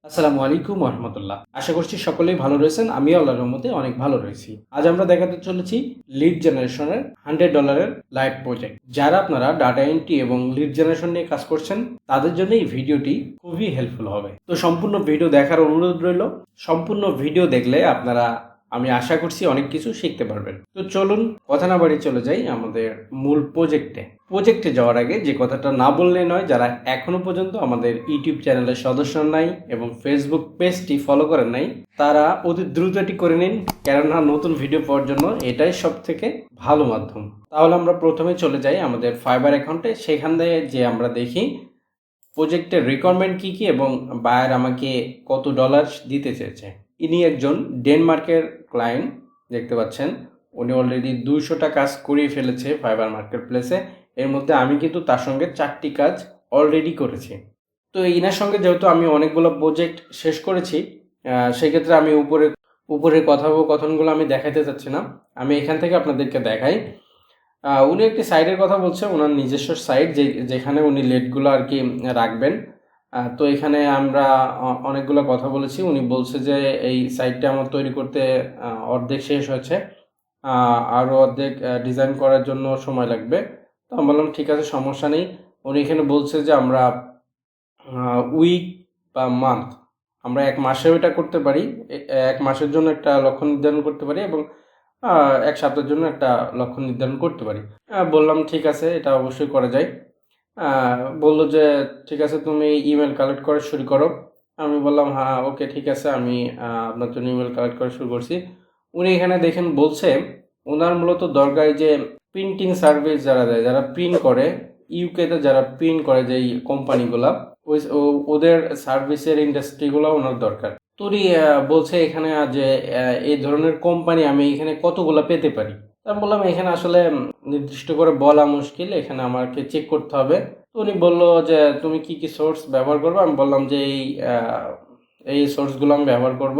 আসসালামু আলাইকুম রহমতুল্লাহ। আশা করছি সকলেই ভালো রয়েছেন। আমিও আল্লাহর রহমতে অনেক ভালো রয়েছি। আজ আমরা দেখাতে চলেছি লিড জেনারেশনের $100 লাইভ প্রজেক্ট। যারা আপনারা ডাটা এন্ট্রি এবং লিড জেনারেশন নিয়ে কাজ করছেন তাদের জন্য এই ভিডিওটি খুবই হেল্পফুল হবে। তো সম্পূর্ণ ভিডিও দেখার অনুরোধ রইল। সম্পূর্ণ ভিডিও দেখলে আপনারা আমি আশা করছি অনেক কিছু শিখতে পারবেন। তো চলুন কথা না বাড়িয়ে চলে যাই আমাদের মূল প্রজেক্টে যাওয়ার আগে যে কথাটা না বললে নয়, যারা এখনো পর্যন্ত আমাদের ইউটিউব চ্যানেলের সদস্য নাই এবং ফেসবুক পেজটি ফলো করেন নাই তারা অতি দ্রুত এটি করে নিন, কেননা নতুন ভিডিও পাওয়ার জন্য এটাই সব থেকে ভালো মাধ্যম। তাহলে আমরা প্রথমে চলে যাই আমাদের ফাইবার অ্যাকাউন্টে। সেখান থেকে যে আমরা দেখি প্রজেক্টের রিকোয়ারমেন্ট কী কী এবং বায়ার আমাকে কত ডলার দিতে চেয়েছে। ইনি একজন ডেনমার্কের ক্লায়েন্ট, দেখতে পাচ্ছেন উনি অলরেডি 200টা কাজ করিয়ে ফেলেছে ফাইবার মার্কেট প্লেসে। এর মধ্যে আমি কিন্তু তার সঙ্গে 4টি কাজ অলরেডি করেছি। তো ইনার সঙ্গে যেহেতু আমি অনেকগুলো প্রজেক্ট শেষ করেছি, সেক্ষেত্রে আমি উপরের কথোপকথনগুলো আমি দেখাতে চাচ্ছি না, আমি এখান থেকে আপনাদেরকে দেখাই। উনি একটি সাইটের কথা বলছে, ওনার নিজস্ব সাইট যেখানে উনি লেটগুলো আর কি রাখবেন। তো এখানে আমরা অনেকগুলো কথা বলেছি। উনি বলছে যে এই সাইটটা আমার তৈরি করতে অর্ধেক শেষ হয়েছে, আরও অর্ধেক ডিজাইন করার জন্য সময় লাগবে। তো আমি বললাম ঠিক আছে, সমস্যা নেই। উনি এখানে বলছে যে আমরা উইক বা মান্থ আমরা 1 মাসেও এটা করতে পারি, 1 মাসের জন্য একটা লক্ষ্য নির্ধারণ করতে পারি এবং 1 সপ্তাহের জন্য একটা লক্ষ্য নির্ধারণ করতে পারি। বললাম ঠিক আছে, এটা অবশ্যই করা যায়। বললো যে ঠিক আছে, তুমি ইমেল কালেক্ট করা শুরু করো। আমি বললাম হ্যাঁ ওকে ঠিক আছে, আমি আপনার জন্য ইমেল কালেক্ট করা শুরু করছি। উনি এখানে দেখেন বলছে ওনার মূলত দরকার যে প্রিন্টিং সার্ভিস যারা দেয়, যারা প্রিন্ট করে, ইউকেতে যারা প্রিন্ট করে যেই কোম্পানিগুলা, ওদের সার্ভিসের ইন্ডাস্ট্রিগুলো ওনার দরকার। তো উনি বলছে এখানে যে এই ধরনের কোম্পানি আমি এখানে কতগুলো পেতে পারি। আমি বললাম এখানে আসলে নির্দিষ্ট করে বলা মুশকিল, এখানে আমাকে চেক করতে হবে। তো উনি বললো যে তুমি কি কি সোর্স ব্যবহার করবে। আমি বললাম যে এই সোর্সগুলো আমি ব্যবহার করব।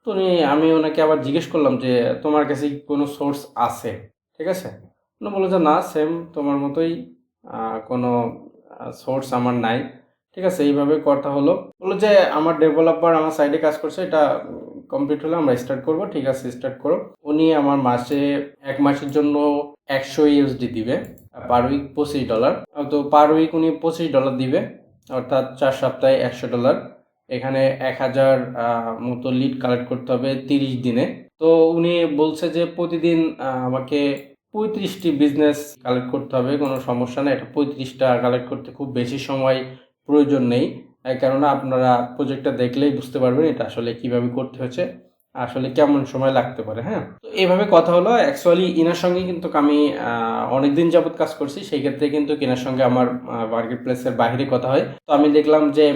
তো আমি ওনাকে আবার জিজ্ঞেস করলাম যে তোমার কাছে কোনো সোর্স আছে, ঠিক আছে। উনি বললো যে না, সেম তোমার মতোই কোনো সোর্স আমার নাই। ঠিক আছে, এইভাবে কথা হলো। বললো যে আমার ডেভেলপার আমার সাইডে কাজ করছে, এটা কমপ্লিট হলে আমরা স্টার্ট করব। ঠিক আছে, স্টার্ট করো। উনি আমার মাসে 1 মাসের জন্য 100 ইউএসডি দিবে, পার উইক $25। তো পার উইক উনি $25 দিবে, অর্থাৎ 4 সপ্তাহে $100। এখানে 1000 মতো লিড কালেক্ট করতে হবে 30 দিনে। তো উনি বলছে যে প্রতিদিন আমাকে 35টি বিজনেস কালেক্ট করতে হবে, কোনো সমস্যা নেই। এটা 35টা কালেক্ট করতে খুব বেশি সময় প্রয়োজন নেই, কেননা আপনারা প্রজেক্টটা দেখলেই বুঝতে পারবেন এটা আসলে কিভাবে করতে হচ্ছে, আসলে কেমন সময় লাগতে পারে। হ্যাঁ, তো এইভাবে কথা হলো। অ্যাকচুয়ালি ইনার সঙ্গে কিন্তু আমি অনেকদিন যাবত কাজ করছি, সেই ক্ষেত্রে কিন্তু ইনার সঙ্গে আমার মার্কেট প্লেসের বাইরে কথা হয়। তো আমি দেখলাম যে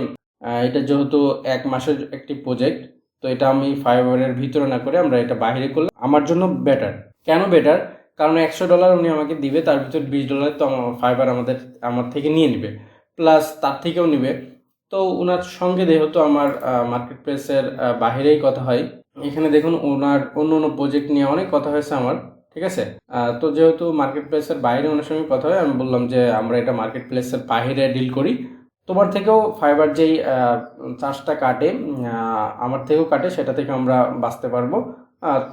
এটা যেহেতু 1 মাসের একটি প্রজেক্ট, তো এটা আমি ফাইবারের ভিতরে না করে আমরা এটা বাইরে করলে আমার জন্য বেটার। কেন বেটার? কারণ $100 উনি আমাকে দিবে, তার ভিতর $20 তো ফাইবার আমার থেকে নিয়ে নেবে, প্লাস তার থেকেও নেবে। তো ওনার সঙ্গে যেহেতু আমার মার্কেট প্লেসের বাহিরেই কথা হয়, এখানে দেখুন ওনার অন্য প্রজেক্ট নিয়ে অনেক কথা হয়েছে আমার, ঠিক আছে। তো যেহেতু মার্কেট প্লেসের বাইরে ওনার সঙ্গে কথা হয়, আমি বললাম যে আমরা এটা মার্কেট প্লেসের বাইরে ডিল করি, তোমার থেকেও ফাইবার যেই চার্জটা কাটে আমার থেকেও কাটে, সেটা থেকে আমরা বাঁচতে পারবো।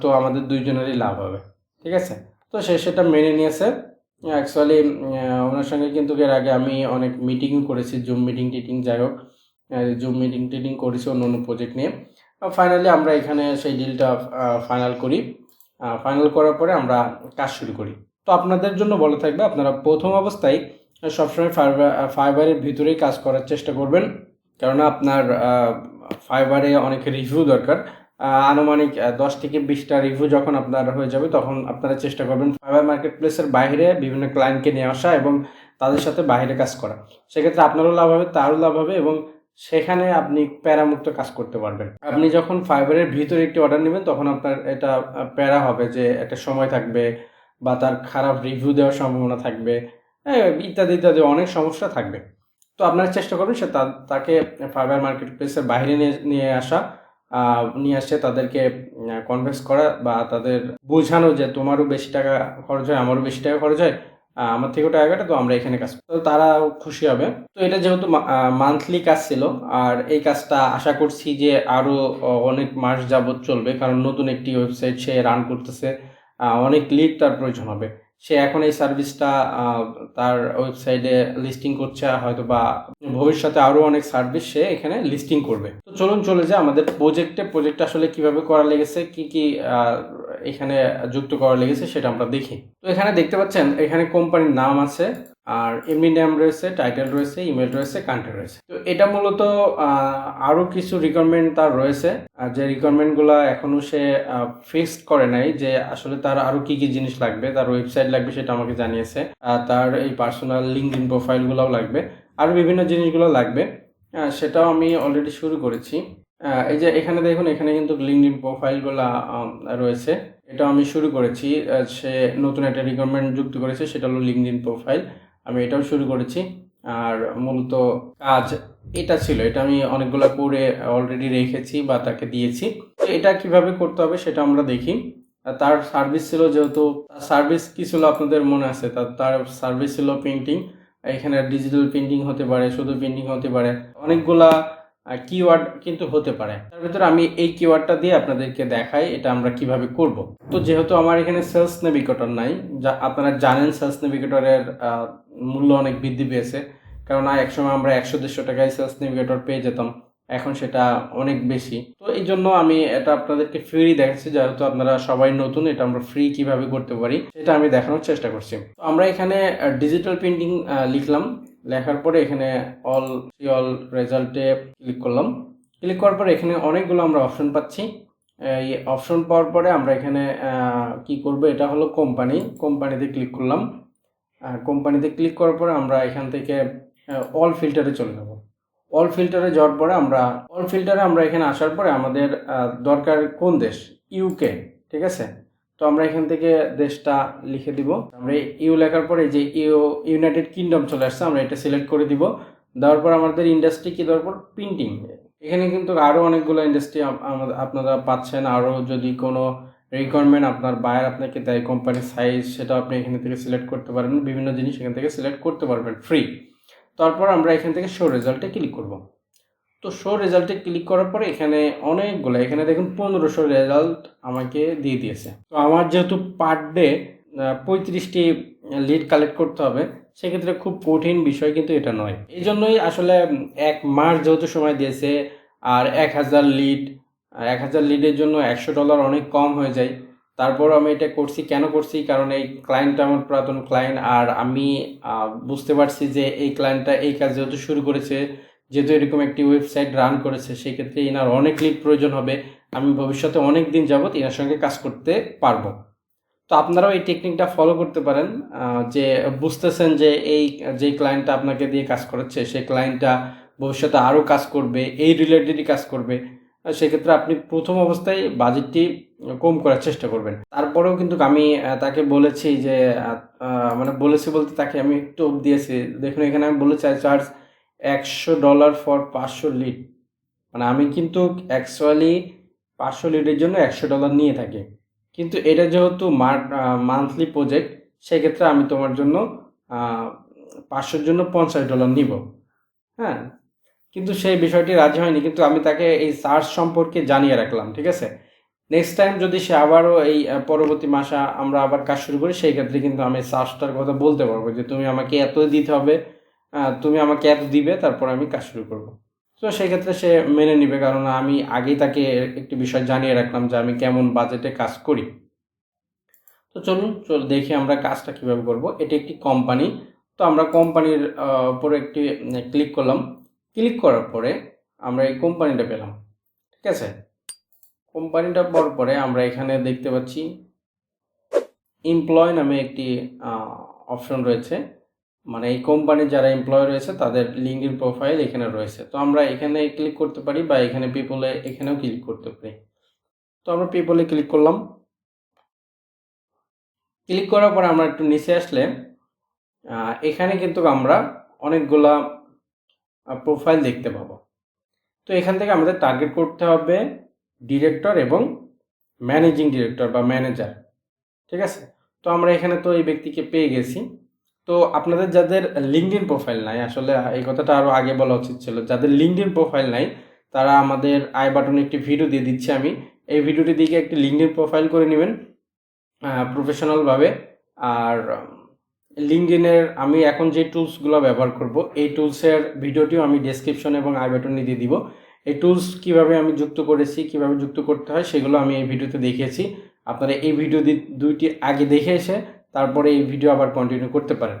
তো আমাদের দুইজনেরই লাভ হবে, ঠিক আছে। তো সেটা মেনে নিয়েছে। অ্যাকচুয়ালি ওনার সঙ্গে কিন্তু এর আগে আমি অনেক মিটিংও করেছি, জুম মিটিং টিটিং, যাই হোক জুম মিটিং টিটিং করেছি অন্য প্রজেক্ট নিয়ে। ফাইনালি আমরা এখানে সেই ডিলটা ফাইনাল করি। ফাইনাল করার পরে আমরা কাজ শুরু করি। তো আপনাদের জন্য বলে থাকবে, আপনারা প্রথম অবস্থায় সবসময় ফাইবারের ভিতরেই কাজ করার চেষ্টা করবেন, কেননা আপনার ফাইবারে অনেক রিভিউ দরকার। আনুমানিক 10 থেকে 20টা রিভিউ যখন আপনার হয়ে যাবে, তখন আপনারা চেষ্টা করবেন ফাইবার মার্কেট প্লেসের বাইরে বিভিন্ন ক্লায়েন্টকে নিয়ে আসা এবং তাদের সাথে বাইরে কাজ করা। সেক্ষেত্রে আপনারও লাভ হবে, তারও লাভ হবে এবং সেখানে আপনি প্যারামুক্ত কাজ করতে পারবেন। আপনি যখন ফাইবারের ভিতরে একটি অর্ডার নেবেন, তখন আপনার এটা প্যারা হবে যে একটা সময় থাকবে বা তার খারাপ রিভিউ দেওয়ার সম্ভাবনা থাকবে, ইত্যাদি ইত্যাদি অনেক সমস্যা থাকবে। তো আপনারা চেষ্টা করবেন তাকে ফাইবার মার্কেট প্লেসের বাইরে নিয়ে আসে তাদেরকে কনভিন্স করা বা তাদের বোঝানো যে তোমারও বেশি টাকা খরচ হয়, আমারও বেশি টাকা খরচ হয়, আমার থেকেও টাকা কাটে, তো আমরা এখানে কাজ করি, তো তারাও খুশি হবে। তো এটা যেহেতু মান্থলি কাজ ছিল, আর এই কাজটা আশা করছি যে আরও অনেক মাস যাবত চলবে, কারণ নতুন একটি ওয়েবসাইট সে রান করতেছে, অনেক লিড তার প্রয়োজন হবে। সে এখন এই সার্ভিসটা তার ওয়েবসাইটে লিস্টিং করছে, হয়তো বা ভবিষ্যতে আরও অনেক সার্ভিস সে এখানে লিস্টিং করবে। তো চলুন চলে যাই আমাদের প্রজেক্ট আসলে কিভাবে করা লেগেছে, কি কি এখানে যুক্ত করা লেগেছে সেটা আমরা দেখি। তো এখানে দেখতে পাচ্ছেন এখানে কোম্পানির নাম আছে, আর এমনি নাম রয়েছে, টাইটেল রয়েছে, ইমেল রয়েছে, কান্ট্রি রয়েছে। তো এটা মূলত আরও কিছু রিকোয়ারমেন্ট তার রয়েছে, যে রিকোয়ারমেন্টগুলো এখনও সে ফিক্সড করে নাই, যে আসলে তার আরও কি কি জিনিস লাগবে। তার ওয়েবসাইট লাগবে, সেটা আমাকে জানিয়েছে, তার এই পার্সোনাল লিঙ্কডইন প্রোফাইলগুলোও লাগবে, আরও বিভিন্ন জিনিসগুলো লাগবে, সেটাও আমি অলরেডি শুরু করেছি। এই যে এখানে দেখুন, এখানে কিন্তু লিঙ্কডইন প্রোফাইলগুলো রয়েছে, এটা আমি শুরু করেছি। সে নতুন একটা রিকোয়ারমেন্ট যুক্ত করেছে, সেটা হলো লিঙ্কডইন প্রোফাইল, আমি এটাও শুরু করেছি। আর মূলত কাজ এটা ছিল, এটা আমি অনেকগুলো করে অলরেডি রেখেছি বা তাকে দিয়েছি। তো এটা কিভাবে করতে হবে সেটা আমরা দেখি। তার সার্ভিস ছিল, যেহেতু সার্ভিস কি ছিল আপনাদের মনে আছে, তার সার্ভিস ছিল প্রিন্টিং। এখানে ডিজিটাল প্রিন্টিং হতে পারে, শুধু প্রিন্টিং হতে পারে, অনেকগুলা কিওয়ার্ড কিন্তু হতে পারে। তার ভিতরে আমি এই কিওয়ার্ডটা দিয়ে আপনাদেরকে দেখাই এটা আমরা কিভাবে করব। তো যেহেতু আমার এখানে সেলস নেভিগেটর নাই, যা আপনারা জানেন সেলস নেভিগেটরের মূল্য অনেক বৃদ্ধি পেয়েছে, কারণ একসময় আমরা 100-150 টাকায় সেলস নেভিগেটর পেয়ে যেতাম, এখন সেটা অনেক বেশি। তো এই জন্য আমি এটা আপনাদেরকে ফ্রি দেখাচ্ছি, যেহেতু আপনারা সবাই নতুন, এটা আমরা ফ্রি কিভাবে করতে পারি সেটা আমি দেখানোর চেষ্টা করছি। তো আমরা এখানে ডিজিটাল প্রিন্টিং লিখলাম, লেখার পরে এখানে অল রেজাল্টে ক্লিক করলাম। ক্লিক করার পরে এখানে অনেকগুলো আমরা অপশন পাচ্ছি। এই অপশন পাওয়ার পরে আমরা এখানে কি করব, এটা হলো কোম্পানিতে ক্লিক করলাম। কোম্পানিতে ক্লিক করার পরে আমরা এখান থেকে অল ফিল্টারে চলে যাব। অল ফিল্টারে যাওয়ার পরে আমরা এখানে আসার পরে আমাদের দরকার কোন দেশ, ইউকে, ঠিক আছে। তো আমরা এখান থেকে দেশটা লিখে দিব। আমরা ইউ লেখার পরে যে ইউনাইটেড কিংডম চলে আসছে, আমরা এটা সিলেক্ট করে দিব। দেওয়ার পর আমাদের ইন্ডাস্ট্রি কি দরকার, প্রিন্টিং। এখানে কিন্তু আরও অনেকগুলো ইন্ডাস্ট্রি আপনারা পাচ্ছেন। আরও যদি কোনো রিকোয়ারমেন্ট আপনার বায়ার আপনাকে দেয়, কোম্পানির সাইজ, সেটা আপনি এখান থেকে সিলেক্ট করতে পারবেন, বিভিন্ন জিনিস এখান থেকে সিলেক্ট করতে পারবেন ফ্রি। তারপর আমরা এখান থেকে শো রেজাল্টে ক্লিক করব। তো শো রেজাল্টে ক্লিক করার পরে এখানে অনেকগুলো, এখানে দেখুন 1500 রেজাল্ট আমাকে দিয়ে দিয়েছে। তো আমার যেহেতু পার ডে 35টি লিড কালেক্ট করতে হবে, সেক্ষেত্রে খুব কঠিন বিষয় কিন্তু এটা নয়। এই জন্যই আসলে 1 মাস যেহেতু সময় দিয়েছে, আর 1000 লিডের জন্য $100 অনেক কম হয়ে যায়। তারপর আমি এটা করছি, কেন করছি, কারণ এই ক্লায়েন্টটা আমার পুরাতন ক্লায়েন্ট, আর আমি বুঝতে পারছি যে এই ক্লায়েন্টটা এই কাজ যেহেতু শুরু করেছে, যেহেতু এরকম একটি ওয়েবসাইট রান করেছে, সেক্ষেত্রে এনার অনেক লিড প্রয়োজন হবে, আমি ভবিষ্যতে অনেক দিন যাবত এনার সঙ্গে কাজ করতে পারবো। তো আপনারাও এই টেকনিকটা ফলো করতে পারেন, যে বুঝতেছেন যে যে ক্লায়েন্টটা আপনাকে দিয়ে কাজ করাচ্ছে, সেই ক্লায়েন্টটা ভবিষ্যতে আরও কাজ করবে, এই রিলেটেডই কাজ করবে, সেক্ষেত্রে আপনি প্রথম অবস্থায় বাজেটটি কম করার চেষ্টা করবেন। তারপরেও কিন্তু আমি তাকে বলেছি যে মানে বলেছি বলতে তাকে আমি একটু দিয়েছি। দেখুন এখানে আমি বলে চার্জ $100 ফর 500 লিড, মানে আমি কিন্তু অ্যাকচুয়ালি 500 লিডের জন্য $100 নিয়ে থাকি, কিন্তু এটা যেহেতু মান্থলি প্রজেক্ট, সেক্ষেত্রে আমি তোমার জন্য 500-র জন্য $50 নিব। হ্যাঁ, কিন্তু সেই বিষয়টি রাজি হয়নি, কিন্তু আমি তাকে এই চার্জ সম্পর্কে জানিয়ে রাখলাম, ঠিক আছে। নেক্সট টাইম যদি সে আবারও এই পরবর্তী মাসে আমরা আবার কাজ শুরু করি, সেই ক্ষেত্রে কিন্তু আমি চার্জটার কথা বলতে পারবো যে তুমি আমাকে এত দিতে হবে, তুমি আমাকে এত দিবে, তারপর আমি কাজ শুরু করব। তো সেক্ষেত্রে সে মেনে নিবে, কারণ আমি আগেই তাকে একটি বিষয় জানিয়ে রাখলাম যে আমি কেমন বাজেটে কাজ করি। তো চলুন দেখি আমরা কাজটা কিভাবে করব। এটি একটি কোম্পানি, তো আমরা কোম্পানির উপরে একটি ক্লিক করলাম। ক্লিক করার পরে আমরা এই কোম্পানিটা পেলাম, ঠিক আছে। কোম্পানিটা পাওয়ার পরে আমরা এখানে দেখতে পাচ্ছি এমপ্লয় নামে একটি অপশন রয়েছে, মানে এই কোম্পানির যারা এমপ্লয় রয়েছে তাদের লিঙ্কডইন প্রোফাইল এখানে রয়েছে। তো আমরা এখানে ক্লিক করতে পারি, বা এখানে পিপলে এখানেও ক্লিক করতে পারি। তো আমরা পিপলে ক্লিক করলাম। ক্লিক করার পরে আমরা একটু নিচে আসলে এখানে কিন্তু আমরা অনেকগুলা প্রোফাইল দেখতে পাবো। তো এখান থেকে আমাদের টার্গেট করতে হবে ডিরেক্টর এবং ম্যানেজিং ডিরেক্টর বা ম্যানেজার, ঠিক আছে। তো আমরা এখানে তো এই ব্যক্তিকে পেয়ে গেছি, তো আপনাদের যাদের লিঙ্কডইন প্রোফাইল নাই, আসলে এই কথাটা আরও আগে বলা উচিত ছিল, যাদের লিঙ্কডইন প্রোফাইল নাই তারা আমাদের আই বাটনে একটি ভিডিও দিয়ে দিচ্ছি আমি, এই ভিডিওটি দিকে একটি লিঙ্কডইন প্রোফাইল করে নেবেন প্রফেশনালভাবে। আর লিঙ্কডইনের আমি এখন যে টুলসগুলো ব্যবহার করব এই টুলসের ভিডিওটিও আমি ডেসক্রিপশন এবং আই বাটনে দিয়ে দিব। এই টুলস কিভাবে আমি যুক্ত করেছি, কিভাবে যুক্ত করতে হয় সেগুলো আমি এই ভিডিওতে দেখিয়েছি। আপনারা এই ভিডিও দুইটি আগে দেখে এসে তারপরে এই ভিডিও আবার কন্টিনিউ করতে পারেন,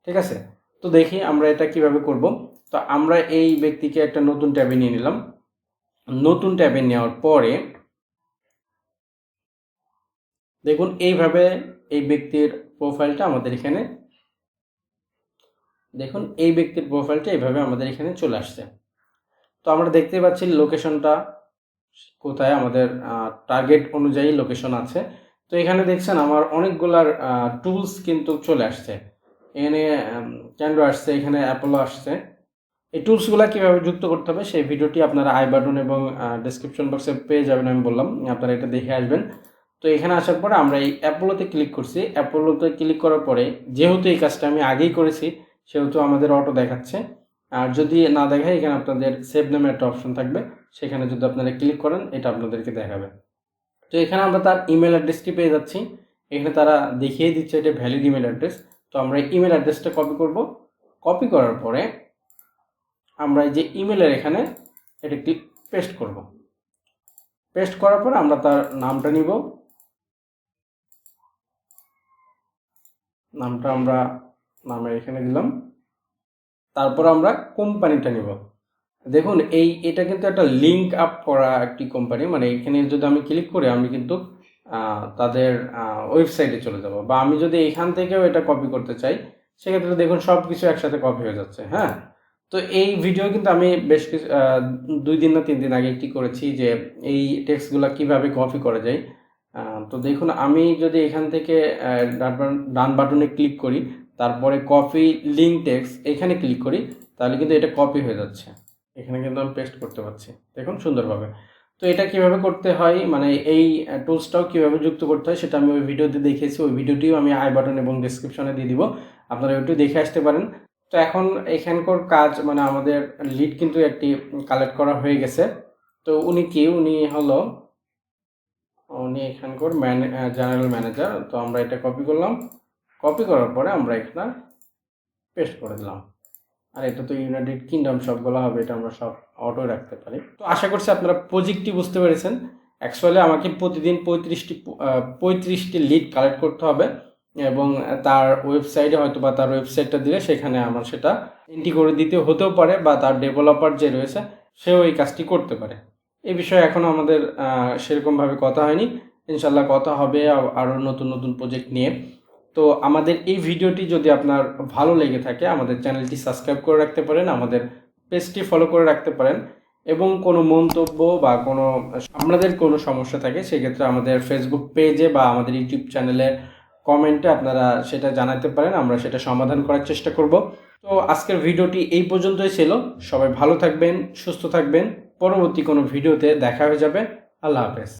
ঠিক আছে? তো দেখি আমরা এটা কিভাবে করব। তো আমরা এই ব্যক্তিকে একটা নতুন ট্যাবে নিয়ে নিলাম। নতুন ট্যাবে নেওয়ার পরে দেখুন এইভাবে এই ব্যক্তির প্রোফাইলটা আমাদের এখানে, দেখুন এই ব্যক্তির প্রোফাইলটা এইভাবে আমাদের এখানে চলে আসছে। তো আমরা দেখতে পাচ্ছি লোকেশনটা কোথায়, আমাদের টার্গেট অনুযায়ী লোকেশন আছে। তো এখানে দেখছেন আমার অনেকগুলার টুলস কিন্তু চলে আসছে, এখানে ক্যান্ডো আসছে, এখানে অ্যাপোলো আসছে। এই টুলসগুলো কীভাবে যুক্ত করতে হবে সেই ভিডিওটি আপনারা আই বাটন এবং ডেসক্রিপশন বক্সে পেয়ে যাবেন, আমি বললাম আপনারা এটা দেখে আসবেন। তো এখানে আসার পরে আমরা এই অ্যাপোলোতে ক্লিক করছি। অ্যাপোলোতে ক্লিক করার পরে যেহেতু এই কাজটা আমি আগেই করেছি সেহেতু আমাদের অটো দেখাচ্ছে, আর যদি না দেখায় এখানে আপনাদের সেভ নামে একটা অপশন থাকবে, সেখানে যদি আপনারা ক্লিক করেন এটা আপনাদেরকে দেখাবে। তো এখানে আমরা তার ইমেল অ্যাড্রেসটি পেয়ে যাচ্ছি, এখানে তারা দেখিয়ে দিচ্ছে এটা ভ্যালিড ইমেল অ্যাড্রেস। তো আমরা ইমেল অ্যাড্রেসটা কপি করব। কপি করার পরে আমরা এই যে ইমেলের এখানে এটা পেস্ট করব। পেস্ট করার পরে আমরা তার নামটা নিব, নামটা আমরা নামের এখানে দিলাম। তারপর আমরা কোম্পানিটা নিব। দেখুন এটা কিন্তু একটা লিঙ্ক আপ করা একটি কোম্পানি, মানে এখানে যদি আমি ক্লিক করি আমি কিন্তু তাদের ওয়েবসাইটে চলে যাব, বা আমি যদি এখান থেকেও এটা কপি করতে চাই সেক্ষেত্রে দেখুন সব কিছু একসাথে কপি হয়ে যাচ্ছে। হ্যাঁ, তো এই ভিডিও কিন্তু আমি বেশ কিছু 2 দিন না 3 দিন আগে একটি করেছি যে এই টেক্সটগুলো কিভাবে কপি করা যায়। তো দেখুন আমি যদি এখান থেকে ডান বাটনে ক্লিক করি, তারপরে কপি লিঙ্ক টেক্সট এখানে ক্লিক করি, তাহলে কিন্তু এটা কপি হয়ে যাচ্ছে। এখানে কিন্তু আমি পেস্ট করতে পারছি, দেখুন সুন্দরভাবে। তো এটা কিভাবে করতে হয়, মানে এই টুলসটাও কিভাবে যুক্ত করতে হয় সেটা আমি ওই ভিডিওতে দেখিয়েছি, ওই ভিডিওটিও আমি আই বাটন এবং ডেসক্রিপশনে দিয়ে দিব, আপনারা ওইটিও দেখে আসতে পারেন। তো এখন এখানকার কাজ, মানে আমাদের লিড কিন্তু একটি কালেক্ট করা হয়ে গেছে। তো উনি এখানকার জেনারেল ম্যানেজার। তো আমরা এটা কপি করলাম, কপি করার পরে আমরা এখানে পেস্ট করে দিলাম। আর এটা তো ইউনাইটেড কিংডম সবগুলো হবে, এটা আমরা সব অটো রাখতে পারি। তো আশা করছি আপনারা প্রজেক্টটি বুঝতে পেরেছেন। অ্যাকচুয়ালি আমাকে প্রতিদিন 35টি লিড কালেক্ট করতে হবে, এবং তার ওয়েবসাইটে হয়তো বা তার ওয়েবসাইটটা দিলে সেখানে আমার সেটা এন্ট্রি করে দিতে হতেও পারে, বা তার ডেভেলপার যে রয়েছে সেও এই কাজটি করতে পারে। এই বিষয়ে এখনও আমাদের সেরকমভাবে কথা হয়নি, ইনশাল্লাহ কথা হবে আরও নতুন নতুন প্রজেক্ট নিয়ে। তো আমাদের এই ভিডিওটি যদি আপনার ভালো লেগে থাকে আমাদের চ্যানেলটি সাবস্ক্রাইব করে রাখতে পারেন, আমাদের পেজটি ফলো করে রাখতে পারেন, এবং কোনো মন্তব্য বা আপনাদের কোনো সমস্যা থাকে সেক্ষেত্রে আমাদের ফেসবুক পেজে বা আমাদের ইউটিউব চ্যানেলে কমেন্টে আপনারা সেটা জানাতে পারেন, আমরা সেটা সমাধান করার চেষ্টা করব। তো আজকের ভিডিওটি এই পর্যন্তই ছিল। সবাই ভালো থাকবেন, সুস্থ থাকবেন। পরবর্তী কোনো ভিডিওতে দেখা হয়ে যাবে। আল্লাহ হাফেজ।